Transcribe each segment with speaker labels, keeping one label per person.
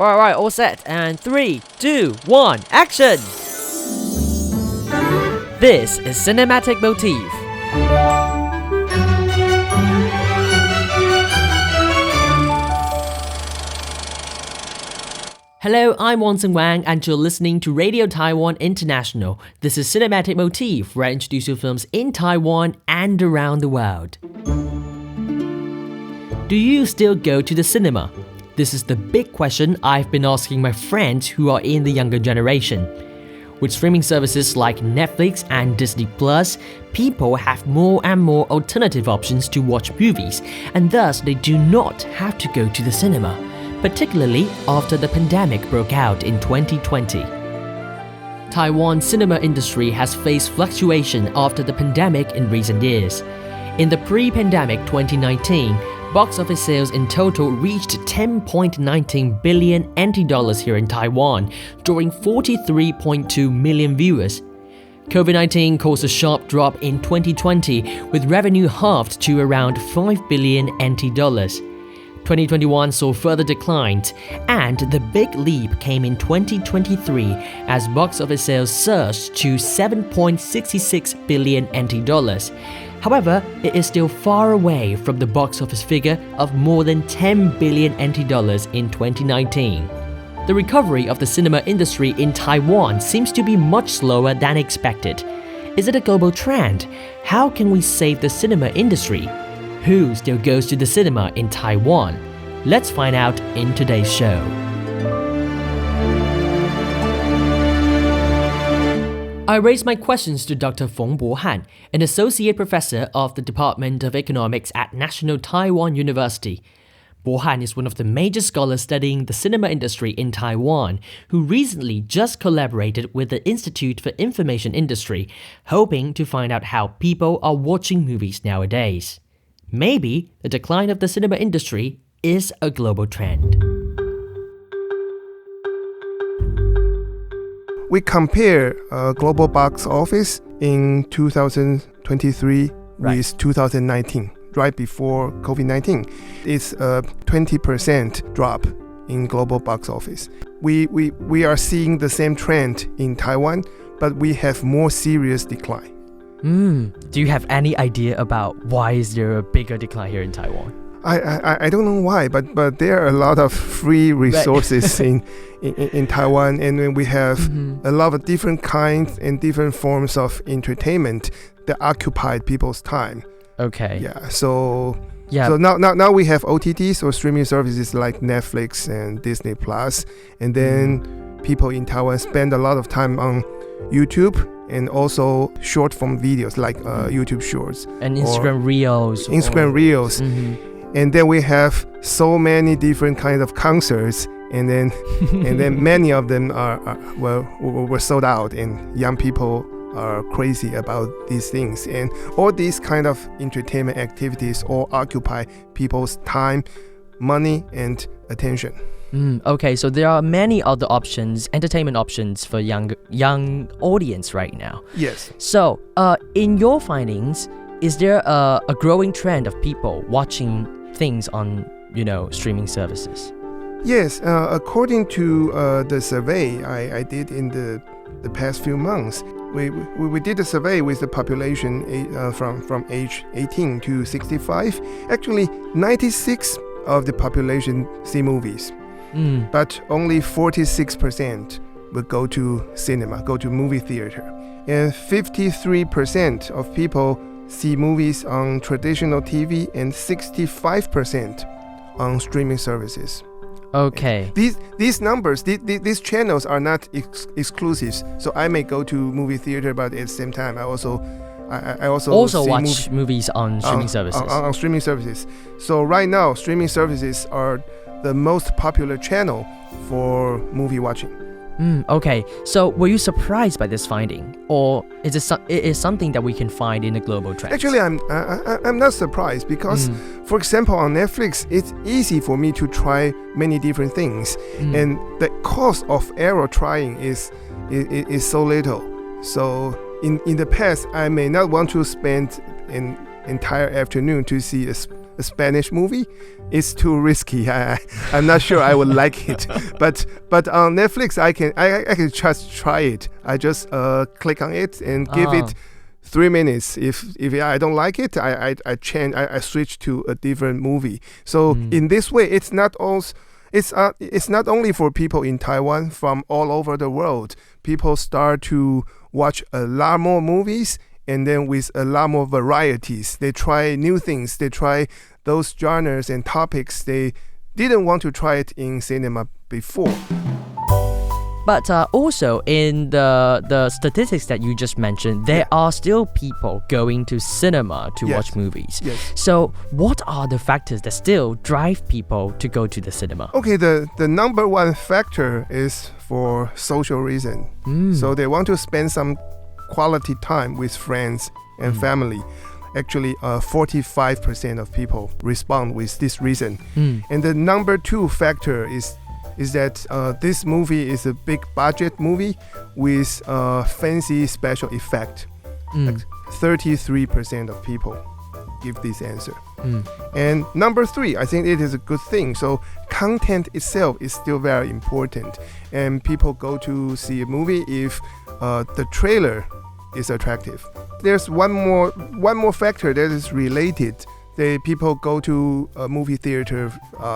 Speaker 1: Alright, all set. And 3, 2, 1, action! This is Cinematic Motif. Hello, I'm Wanson and you're listening to Radio Taiwan International. This is Cinematic Motif, where I introduce you films in Taiwan and around the world. Do you still go to the cinema? This is the big question I've been asking my friends who are in the younger generation. With streaming services like Netflix and Disney+, people have more and more alternative options to watch movies, and thus they do not have to go to the cinema, particularly after the pandemic broke out in 2020. Taiwan's cinema industry has faced fluctuation after the pandemic in recent years. In the pre-pandemic 2019, box office sales in total reached 10.19 billion NT dollars here in Taiwan, drawing 43.2 million viewers. COVID-19 caused a sharp drop in 2020, with revenue halved to around 5 billion NT dollars. 2021 saw further declines, and the big leap came in 2023 as box office sales surged to 7.66 billion NT dollars. However, it is still far away from the box office figure of more than 10 billion NT dollars in 2019. The recovery of the cinema industry in Taiwan seems to be much slower than expected. Is it a global trend? How can we save the cinema industry? Who still goes to the cinema in Taiwan? Let's find out in today's show. I raised my questions to Dr. Feng Bohan, an associate professor of the Department of Economics at National Taiwan University. Bohan is one of the major scholars studying the cinema industry in Taiwan, who recently just collaborated with the Institute for Information Industry, hoping to find out how people are watching movies nowadays. Maybe the decline of the cinema industry is a global trend.
Speaker 2: We compare global box office in 2023 with 2019, right before COVID-19. It's a 20% drop in global box office. We are seeing the same trend in Taiwan, but we have more serious decline.
Speaker 1: Do you have any idea about why is there a bigger decline here in Taiwan?
Speaker 2: I don't know why, but there are a lot of free resources in Taiwan, and we have a lot of different kinds and different forms of entertainment that occupy people's time.
Speaker 1: Okay.
Speaker 2: So now we have OTTs or streaming services like Netflix and Disney+, and then people in Taiwan spend a lot of time on YouTube and also short form videos like YouTube Shorts
Speaker 1: and Instagram Reels.
Speaker 2: And then we have so many different kinds of concerts, and then many of them were sold out, and young people are crazy about these things, and all these kind of entertainment activities all occupy people's time, money, and attention.
Speaker 1: Okay, so there are many other options, entertainment options for young audience right now.
Speaker 2: Yes.
Speaker 1: So, in your findings, is there a growing trend of people watching things on, streaming services?
Speaker 2: Yes, according to the survey I did in the past few months, we did a survey with the population from age 18 to 65. Actually, 96% of the population see movies, but only 46% will go to cinema, go to movie theater, and 53% of people see movies on traditional TV and 65% on streaming services.
Speaker 1: Okay.
Speaker 2: These numbers, these channels are not exclusive. So I may go to movie theater, but at the same time, I also
Speaker 1: watch movies on streaming services.
Speaker 2: On streaming services. So right now, streaming services are the most popular channel for movie watching.
Speaker 1: Okay, so were you surprised by this finding, or is it something that we can find in the global trend?
Speaker 2: Actually, I'm not surprised because, for example, on Netflix, it's easy for me to try many different things, and the cost of error trying is so little. So in the past, I may not want to spend an entire afternoon to see a Spanish movie, it's too risky. I'm not sure I would like it. But on Netflix, I can just try it. I just click on it and give it 3 minutes. If I don't like it, I switch to a different movie. So in this way, it's not only for people in Taiwan, from all over the world. People start to watch a lot more movies, and then with a lot more varieties. They try new things. They try those genres and topics they didn't want to try it in cinema before.
Speaker 1: But also in the statistics that you just mentioned, there are still people going to cinema to watch movies.
Speaker 2: Yes.
Speaker 1: So what are the factors that still drive people to go to the cinema?
Speaker 2: Okay, the number one factor is for social reason. So they want to spend some quality time with friends and family. Actually, 45% of people respond with this reason. And the number two factor is that this movie is a big budget movie with fancy special effect. Like 33% of people give this answer. And number three, I think it is a good thing. So content itself is still very important. And people go to see a movie if the trailer is attractive. There's one more factor that is related. People go to a movie theater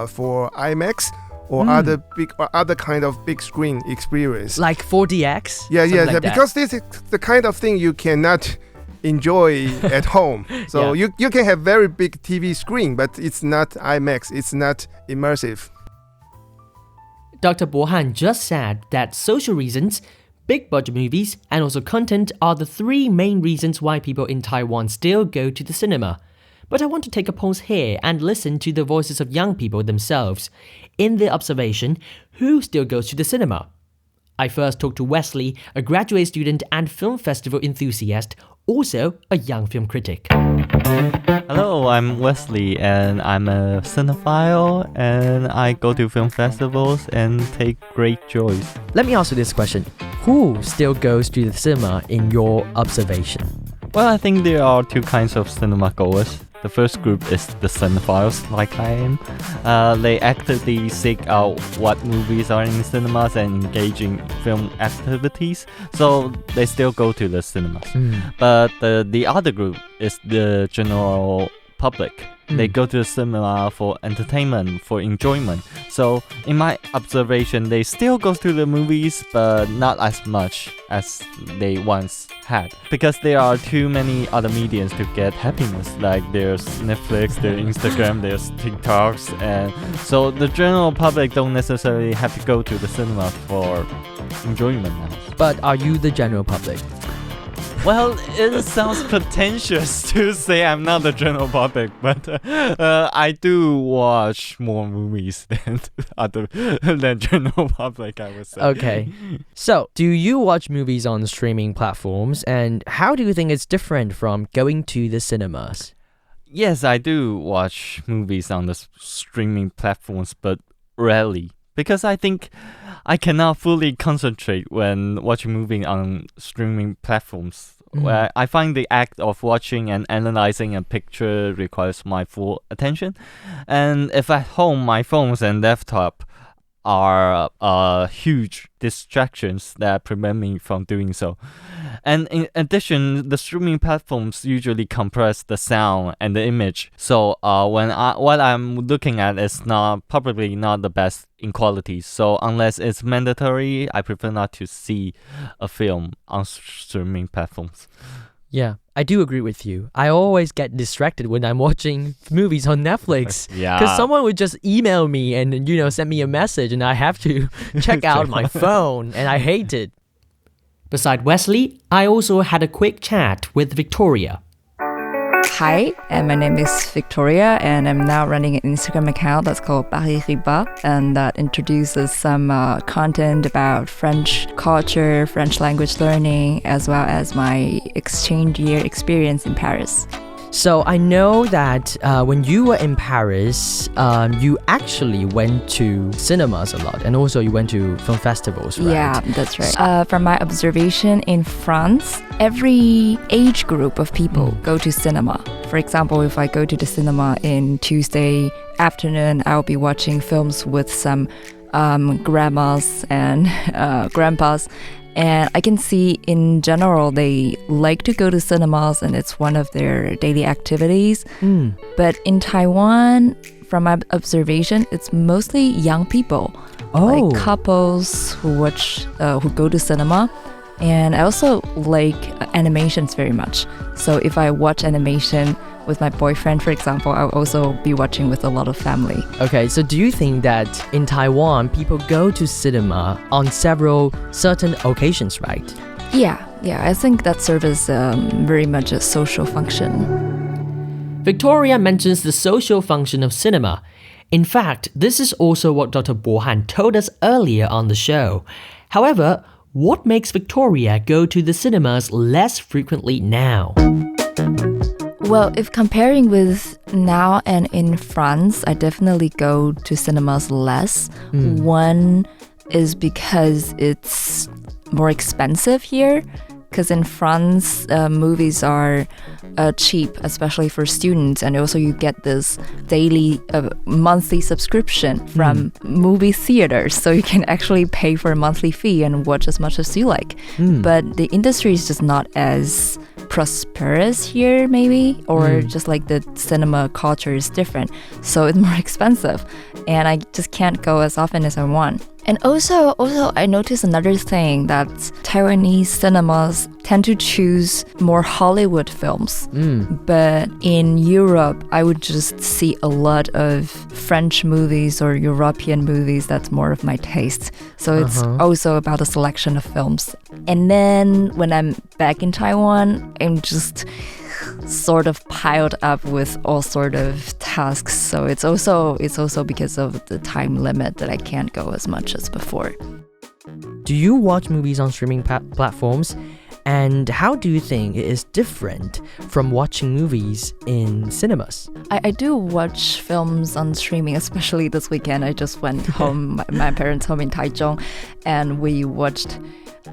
Speaker 2: for IMAX or other kind of big screen experience,
Speaker 1: like 4DX.
Speaker 2: Yeah, because this is the kind of thing you cannot enjoy at home. So you can have very big TV screen, but it's not IMAX. It's not immersive.
Speaker 1: Dr. Bo Han just said that social reasons, big budget movies, and also content are the three main reasons why people in Taiwan still go to the cinema. But I want to take a pause here and listen to the voices of young people themselves. In their observation, who still goes to the cinema? I first talked to Wesley, a graduate student and film festival enthusiast, also a young film critic.
Speaker 3: Hello, I'm Wesley and I'm a cinephile and I go to film festivals and take great joy.
Speaker 1: Let me ask you this question. Who still goes to the cinema in your observation?
Speaker 3: Well, I think there are two kinds of cinema goers. The first group is the cinephiles, like I am. They actively seek out what movies are in cinemas and engage in film activities, so they still go to the cinemas. But the other group is the general public. They go to the cinema for entertainment, for enjoyment. So in my observation, they still go to the movies, but not as much as they once had. Because there are too many other mediums to get happiness. Like there's Netflix, there's Instagram, there's TikToks. And so the general public don't necessarily have to go to the cinema for enjoyment now.
Speaker 1: But are you the general public?
Speaker 3: Well, it sounds pretentious to say I'm not the general public, but I do watch more movies than general public, I would say.
Speaker 1: Okay. So, do you watch movies on streaming platforms, and how do you think it's different from going to the cinemas?
Speaker 3: Yes, I do watch movies on the streaming platforms, but rarely. Because I think I cannot fully concentrate when watching movies on streaming platforms. Where I find the act of watching and analyzing a picture requires my full attention. And if at home, my phones and laptop are huge distractions that prevent me from doing so. And in addition, the streaming platforms usually compress the sound and the image. So what I'm looking at is probably not the best in quality. So unless it's mandatory, I prefer not to see a film on streaming platforms.
Speaker 1: Yeah, I do agree with you. I always get distracted when I'm watching movies on Netflix. Because someone would just email me and, send me a message and I have to check out my phone and I hate it. Beside Wesley, I also had a quick chat with Victoria.
Speaker 4: Hi, and my name is Victoria, and I'm now running an Instagram account that's called Paris Riba, and that introduces some content about French culture, French language learning, as well as my exchange year experience in Paris.
Speaker 1: So I know that when you were in Paris, you actually went to cinemas a lot, and also you went to film festivals, right?
Speaker 4: Yeah, that's right. From my observation in France, every age group of people go to cinema. For example, if I go to the cinema in Tuesday afternoon, I'll be watching films with some grandmas and grandpas. And I can see in general, they like to go to cinemas and it's one of their daily activities. But in Taiwan, from my observation, it's mostly young people, like couples who go to cinema. And I also like animations very much. So if I watch animation with my boyfriend, for example, I'll also be watching with a lot of family.
Speaker 1: Okay, so do you think that in Taiwan, people go to cinema on several certain occasions, right?
Speaker 4: Yeah, I think that serves very much a social function.
Speaker 1: Victoria mentions the social function of cinema. In fact, this is also what Dr. Bo Han told us earlier on the show. However, what makes Victoria go to the cinemas less frequently now?
Speaker 4: Well, if comparing with now and in France, I definitely go to cinemas less. One is because it's more expensive here. Because in France, movies are cheap, especially for students. And also you get this daily, monthly subscription from movie theaters. So you can actually pay for a monthly fee and watch as much as you like. But the industry is just not as prosperous here, maybe, or just like the cinema culture is different, so it's more expensive and I just can't go as often as I want. And also I noticed another thing, that Taiwanese cinemas tend to choose more Hollywood films. But in Europe, I would just see a lot of French movies or European movies. That's more of my taste. So it's also about a selection of films. And then when I'm back in Taiwan, I'm just sort of piled up with all sort of tasks. So it's also because of the time limit that I can't go as much as before.
Speaker 1: Do you watch movies on streaming platforms? And how do you think it is different from watching movies in cinemas?
Speaker 4: I do watch films on streaming, especially this weekend. I just went home, my parents' home in Taichung, and we watched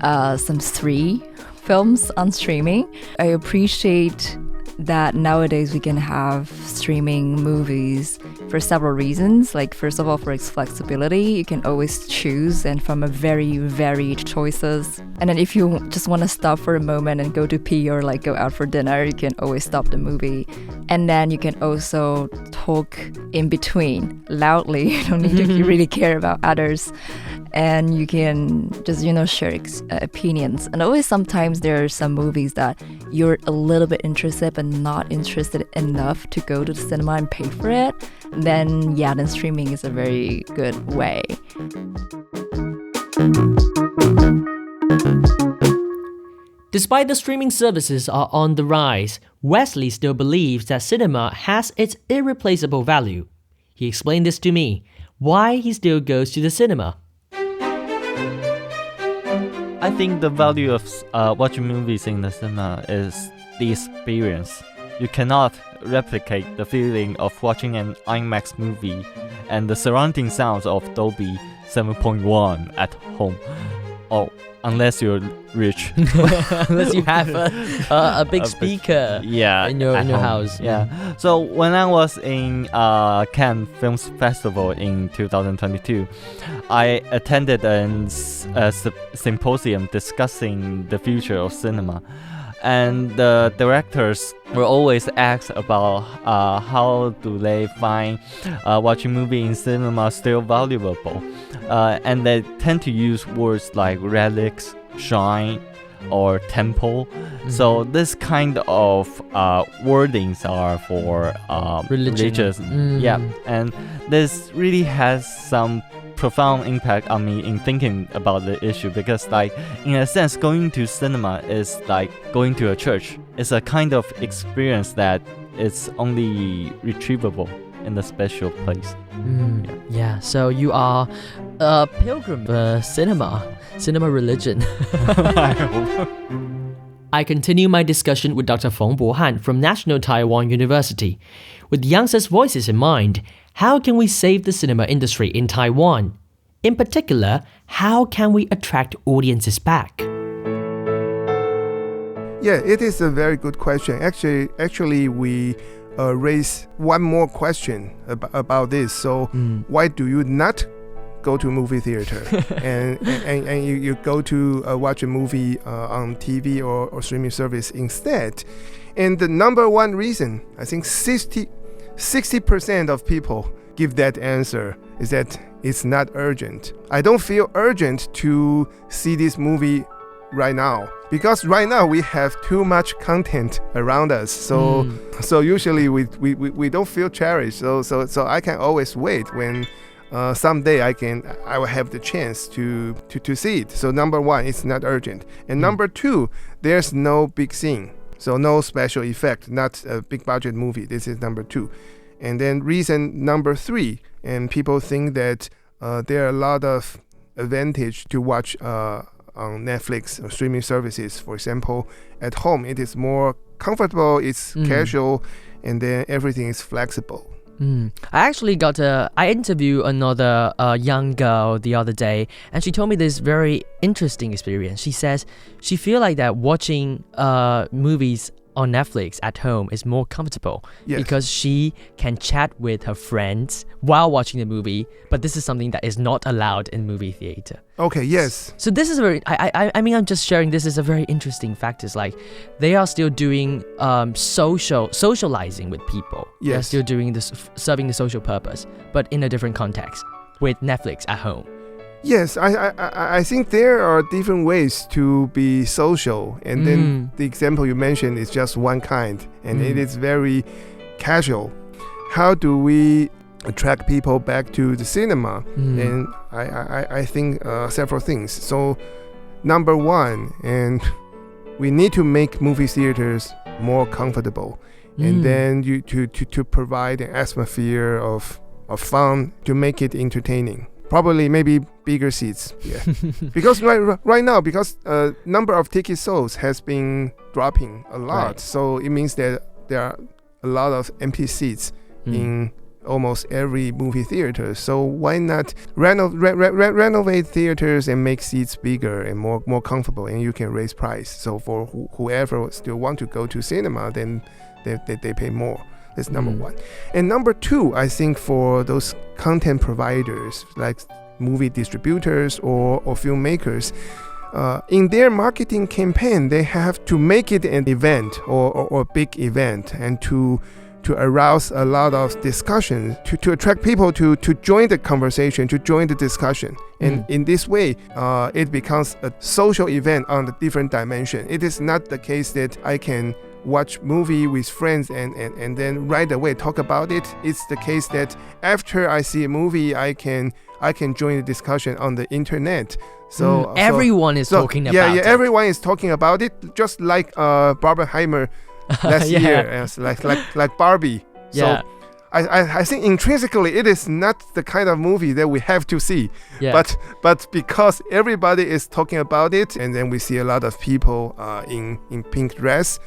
Speaker 4: some 3 films on streaming. I appreciate that nowadays we can have streaming movies for several reasons. Like, first of all, for its flexibility, you can always choose and from a very varied choices. And then if you just want to stop for a moment and go to pee or like go out for dinner, you can always stop the movie. And then you can also talk in between loudly. You don't need to really care about others. And you can just, share opinions. And always sometimes there are some movies that you're a little bit interested but not interested enough to go to the cinema and pay for it. Then streaming is a very good way.
Speaker 1: Despite the streaming services are on the rise, Wesley still believes that cinema has its irreplaceable value. He explained this to me, why he still goes to the cinema.
Speaker 3: I think the value of watching movies in the cinema is the experience. You cannot replicate the feeling of watching an IMAX movie and the surrounding sounds of Dolby 7.1 at home. Oh, unless you're rich.
Speaker 1: Unless you have a big speaker in your house.
Speaker 3: Yeah. So when I was in Cannes Film Festival in 2022, I attended a symposium discussing the future of cinema. And the directors were always asked about how do they find watching movie in cinema still valuable. And they tend to use words like relics, shrine, or temple. So this kind of wordings are for religious. And this really has some profound impact on me in thinking about the issue, because in a sense going to cinema is like going to a church. It's a kind of experience that is only retrievable in the special place.
Speaker 1: So you are a pilgrim for cinema religion.
Speaker 3: I hope.
Speaker 1: I continue my discussion with Dr. Feng Bohan from National Taiwan University. With youngsters' voices in mind, how can we save the cinema industry in Taiwan? In particular, how can we attract audiences back?
Speaker 2: Yeah, it is a very good question. Actually, we raise one more question about this. So, why do you not go to a movie theater and you go to watch a movie on TV or streaming service instead? And the number one reason, I think 60% of people give that answer, is that it's not urgent. I don't feel urgent to see this movie right now, because right now we have too much content around us. So usually we don't feel cherished. So I can always wait when someday I will have the chance to see it. So number one, it's not urgent. And number two, there's no big scene. So no special effect, not a big budget movie. This is number two. And then reason number three, and people think that there are a lot of advantage to watch on Netflix or streaming services. For example, at home, it is more comfortable, it's casual, and then everything is flexible.
Speaker 1: I actually I interviewed another young girl the other day, and she told me this very interesting experience. She says she feel like that watching movies on Netflix at home is more comfortable because she can chat with her friends while watching the movie, but this is something that is not allowed in movie theater.
Speaker 2: Okay, yes.
Speaker 1: So this is I'm just sharing, this is a very interesting fact. It's like they are still doing socializing with people.
Speaker 2: Yes.
Speaker 1: They're still doing this, serving the social purpose, but in a different context with Netflix at home.
Speaker 2: Yes, I think there are different ways to be social, and then the example you mentioned is just one kind, and it is very casual. How do we attract people back to the cinema? And I think several things. So number one, and we need to make movie theaters more comfortable, and then to provide an atmosphere of fun, to make it entertaining. Probably maybe bigger seats, because right now, because number of ticket sales has been dropping a lot, so it means that there are a lot of empty seats in almost every movie theater. So why not renovate theaters and make seats bigger and more comfortable, and you can raise price. So for whoever still want to go to cinema, then they pay more. That's number one. And number two, I think for those content providers like movie distributors or filmmakers, in their marketing campaign, they have to make it an event or big event, and to arouse a lot of discussion, to attract people to join the conversation, to join the discussion. And in this way, it becomes a social event on a different dimension. It is not the case that I can watch movie with friends and then right away talk about it. It's the case that after I see a movie, I can join the discussion on the internet. So
Speaker 1: everyone is talking about it.
Speaker 2: Everyone is talking about it, just like Barbenheimer last year, like Barbie. So I think intrinsically it is not the kind of movie that we have to see. But because everybody is talking about it, and then we see a lot of people in pink dress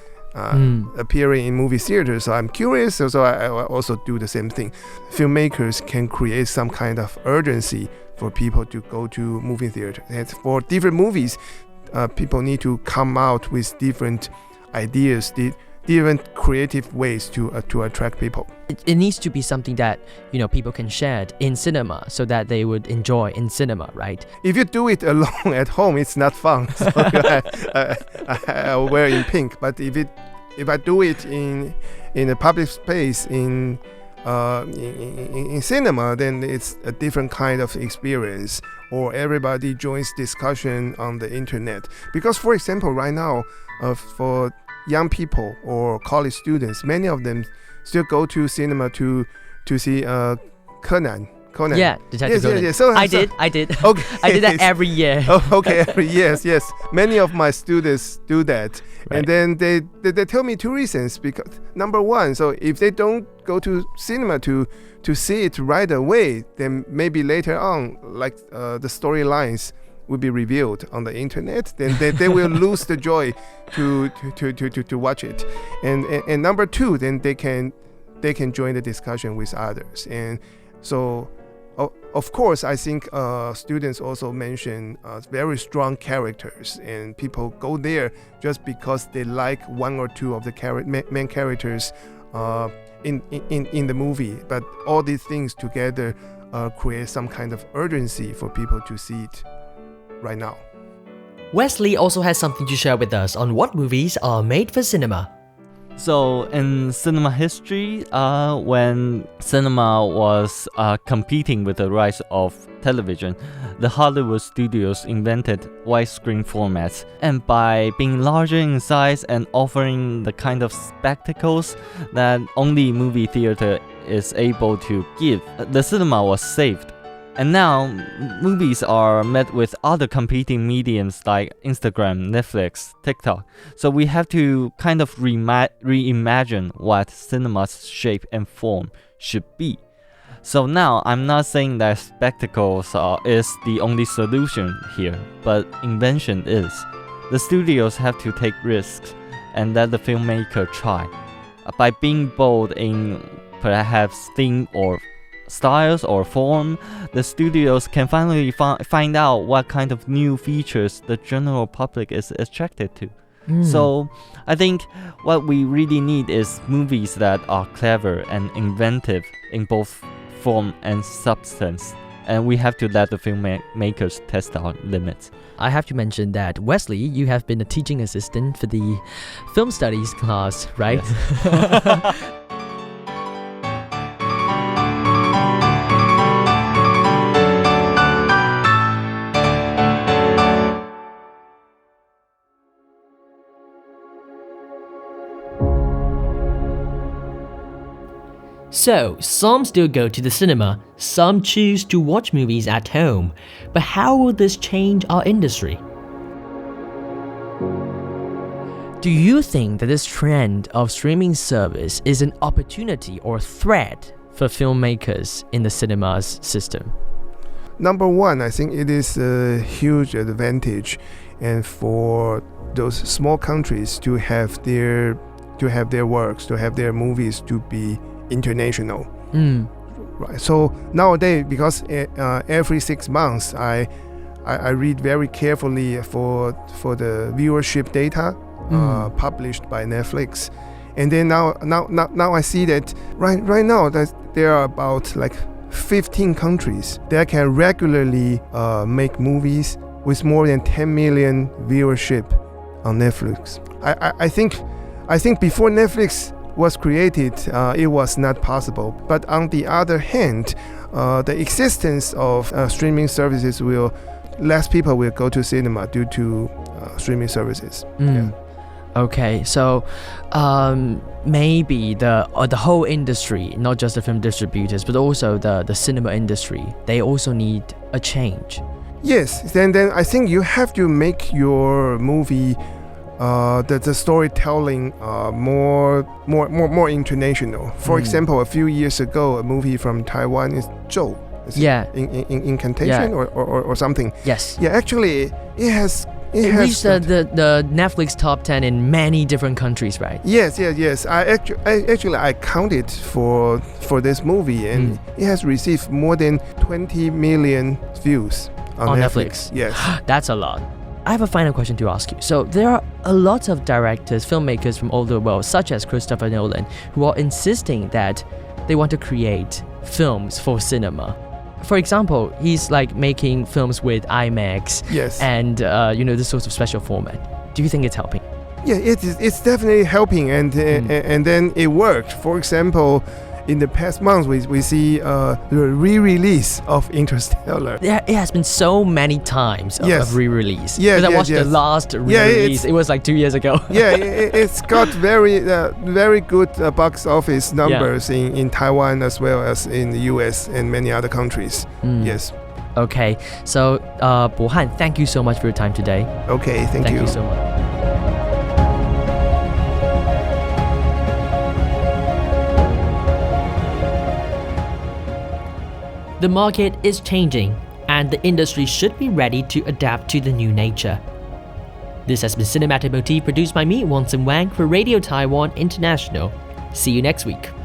Speaker 2: appearing in movie theaters. So I'm curious, so I also do the same thing. Filmmakers can create some kind of urgency for people to go to movie theater. And for different movies, people need to come out with different ideas, different creative ways to attract people.
Speaker 1: It needs to be something that people can share it in cinema, so that they would enjoy in cinema, right?
Speaker 2: If you do it alone at home, it's not fun. So I wear in pink. But if I do it in a public space in cinema, then it's a different kind of experience. Or everybody joins discussion on the internet. Because, for example, right now, for young people or college students, many of them still go to cinema to see Conan.
Speaker 1: Yeah, Detective Conan.
Speaker 2: Yeah. So
Speaker 1: I did.
Speaker 2: Okay.
Speaker 1: I did that every year.
Speaker 2: Okay, every year. Yes. Many of my students do that. Right. And then they tell me two reasons. Because number one, so if they don't go to cinema to see it right away, then maybe later on, like the storylines will be revealed on the internet, then they will lose the joy to watch it. And number two, then they can join the discussion with others. And so, of course, I think students also mention very strong characters, and people go there just because they like one or two of the main characters in the movie. But all these things together create some kind of urgency for people to see it right now.
Speaker 1: Wesley also has something to share with us on what movies are made for cinema.
Speaker 3: So in cinema history, when cinema was competing with the rise of television, the Hollywood studios invented widescreen formats, and by being larger in size and offering the kind of spectacles that only movie theater is able to give, the cinema was saved. And now, movies are met with other competing mediums like Instagram, Netflix, TikTok. So we have to kind of reimagine what cinema's shape and form should be. So now, I'm not saying that spectacles is the only solution here, but invention is. The studios have to take risks and let the filmmaker try. By being bold in perhaps theme or styles or form, the studios can finally find out what kind of new features the general public is attracted to. So I think what we really need is movies that are clever and inventive in both form and substance, and we have to let the filmmakers test our limits.
Speaker 1: I have to mention that, Wesley, you have been a teaching assistant for the film studies class, right?
Speaker 3: Yes.
Speaker 1: So, some still go to the cinema, some choose to watch movies at home. But how will this change our industry? Do you think that this trend of streaming service is an opportunity or threat for filmmakers in the cinemas system?
Speaker 2: Number one, I think it is a huge advantage, and for those small countries to have their works, to have their movies to be international. Right. So nowadays, because every 6 months I read very carefully for the viewership data published by Netflix, and then now I see that right now that there are about like 15 countries that can regularly make movies with more than 10 million viewership on Netflix. I think before Netflix was created, it was not possible. But on the other hand, the existence of streaming services less people will go to cinema due to streaming services. Yeah.
Speaker 1: Okay, so maybe the whole industry, not just the film distributors, but also the cinema industry, they also need a change.
Speaker 2: Yes, then I think you have to make your movie the storytelling more international. For example, a few years ago, a movie from Taiwan is Zhou. Incantation or something.
Speaker 1: Yes.
Speaker 2: Yeah, actually, it
Speaker 1: reached the Netflix top 10 in many different countries, right?
Speaker 2: Yes. I counted for this movie, and it has received more than 20 million views on Netflix. Yes.
Speaker 1: That's a lot. I have a final question to ask you. So there are a lot of directors, filmmakers from all over the world, such as Christopher Nolan, who are insisting that they want to create films for cinema. For example, he's like making films with IMAX,
Speaker 2: yes,
Speaker 1: and this sort of special format. Do you think it's helping?
Speaker 2: Yeah, it's definitely helping, and then it worked. For example, in the past months, we see the re-release of Interstellar.
Speaker 1: It has been so many times of re-release.
Speaker 2: Yeah,
Speaker 1: because I watched the last re-release. It was like 2 years ago.
Speaker 2: Yeah, it's got very good box office numbers in Taiwan as well as in the US and many other countries. Yes.
Speaker 1: Okay, so Bo-Han, thank you so much for your time today.
Speaker 2: Okay, thank you.
Speaker 1: Thank you so much. The market is changing, and the industry should be ready to adapt to the new nature. This has been Cinematic Motif, produced by me, Wanson Wang, for Radio Taiwan International. See you next week.